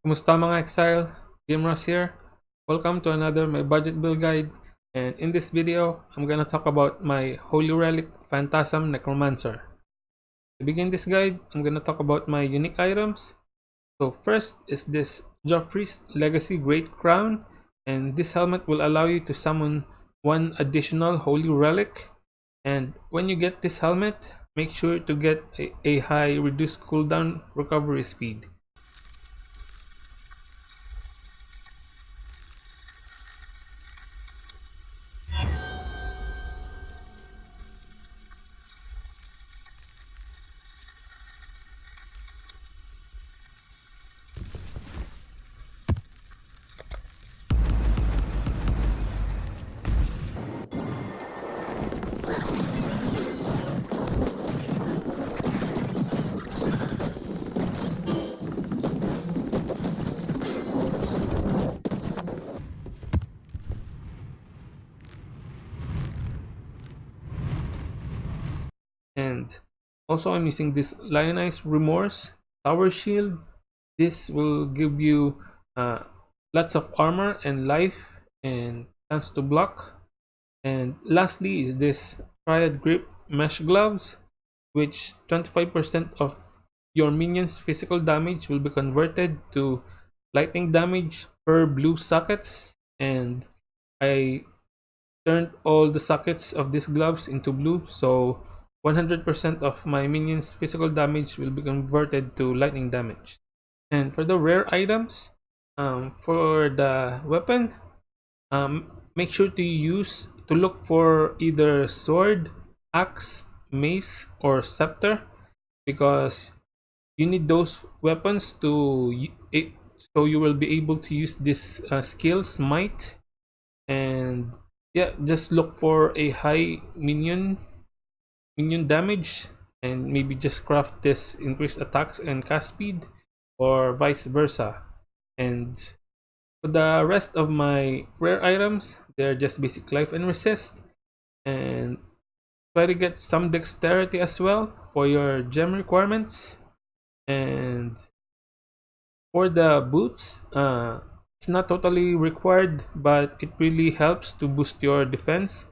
Kumusta mga Exile? Game Ross here. Welcome to another my budget build guide, and in this video I'm gonna talk about my Holy Relic Phantasm Necromancer. To begin this guide, I'm gonna talk about my unique items. So first is this Joffrey's Legacy Great Crown, and this helmet will allow you to summon one additional Holy Relic. And when you get this helmet, make sure to get a high reduced cooldown recovery speed. And also I'm using this Lionized Remorse Tower Shield. This will give you lots of armor and life and chance to block. And lastly is this Triad Grip Mesh Gloves, which 25% of your minions physical damage will be converted to lightning damage per blue sockets. And I turned all the sockets of these gloves into blue, so 100% of my minions physical damage will be converted to lightning damage. And for the rare items, for the weapon, make sure to look for either sword, axe, mace, or scepter, because you need those weapons so you will be able to use this skill Smite. And yeah, just look for a high minion damage, and maybe just craft this increased attacks and cast speed, or vice versa. And for the rest of my rare items, they're just basic life and resist, and try to get some dexterity as well for your gem requirements. And for the boots, it's not totally required, but it really helps to boost your defense.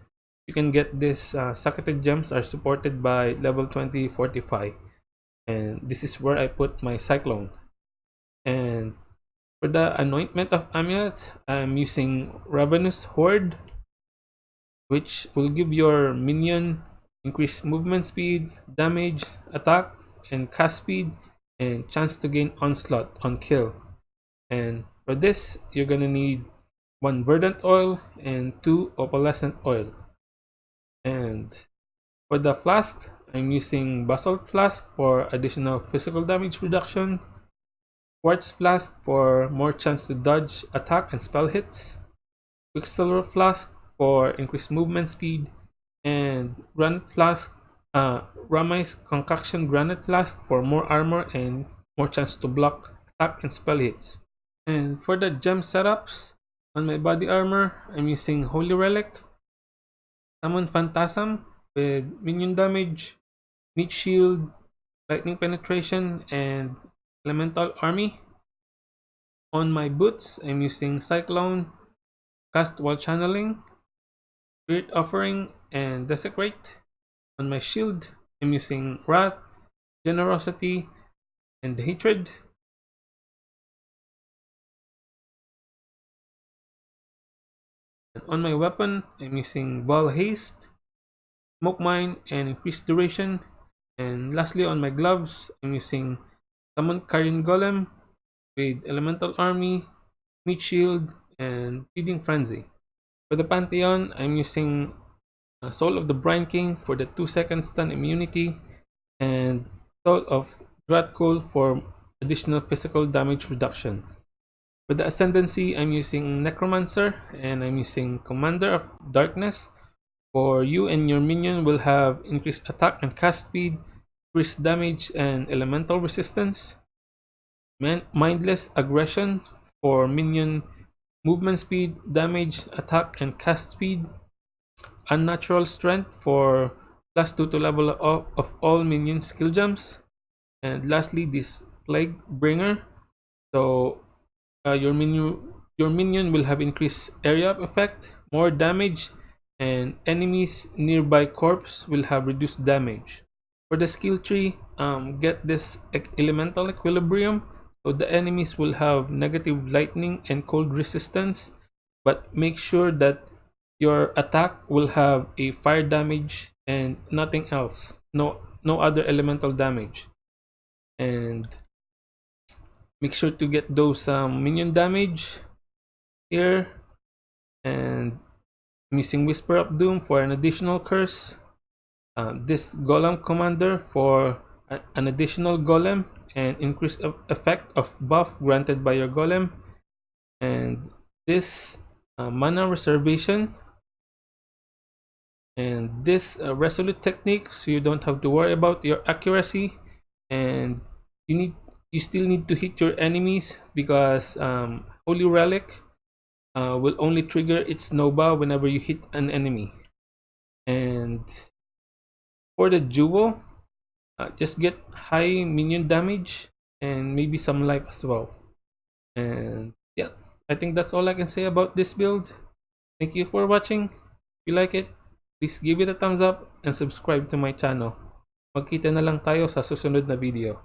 You can get this socketed gems are supported by level 20 fortify, and this is where I put my cyclone. And for the anointment of amulet, I'm using Ravenous Horde, which will give your minion increased movement speed, damage, attack, and cast speed, and chance to gain onslaught on kill. And for this, you're gonna need 1 verdant oil and 2 opalescent oil. And for the flasks, I'm using basalt flask for additional physical damage reduction, quartz flask for more chance to dodge attack and spell hits, quicksilver flask for increased movement speed, and granite flask, Ramai's concoction granite flask for more armor and more chance to block attack and spell hits. And for the gem setups, on my body armor, I'm using Holy Relic, Summon Phantasm with minion damage, meat shield, lightning penetration, and elemental army. On my boots, I'm using Cyclone, cast while channeling, Spirit Offering, and Desecrate. On my shield, I'm using Wrath, Generosity, and Hatred. And on my weapon, I'm using Ball Haste, Smoke Mine, and Increased Duration. And lastly, on my gloves, I'm using Summon Carrion Golem with Elemental Army, Meat Shield, and Feeding Frenzy. For the Pantheon, I'm using Soul of the Brine King for the 2-second stun immunity, and Soul of Gratcool for additional physical damage reduction. For the Ascendancy, I'm using Necromancer, and I'm using Commander of Darkness. For you and your minion will have increased attack and cast speed, increased damage, and elemental resistance. Mindless Aggression for minion movement speed, damage, attack, and cast speed. Unnatural Strength for +2 to level of all minion skill gems. And lastly, this Plague Bringer. So your minion will have increased area of effect, more damage, and enemies nearby corpse will have reduced damage. For the skill tree, get this elemental equilibrium, so the enemies will have negative lightning and cold resistance, but make sure that your attack will have a fire damage and nothing else. No other elemental damage. And make sure to get those minion damage here, and I'm using Whisper of Doom for an additional curse. This Golem Commander for an additional Golem and increased effect of buff granted by your Golem. And this Mana Reservation. And this Resolute Technique, so you don't have to worry about your accuracy. And you still need to hit your enemies, because Holy Relic will only trigger its Nova whenever you hit an enemy. And for the Jewel, just get high minion damage and maybe some life as well. And yeah, I think that's all I can say about this build. Thank you for watching. If you like it, please give it a thumbs up and subscribe to my channel. Magkita na lang tayo sa susunod na video.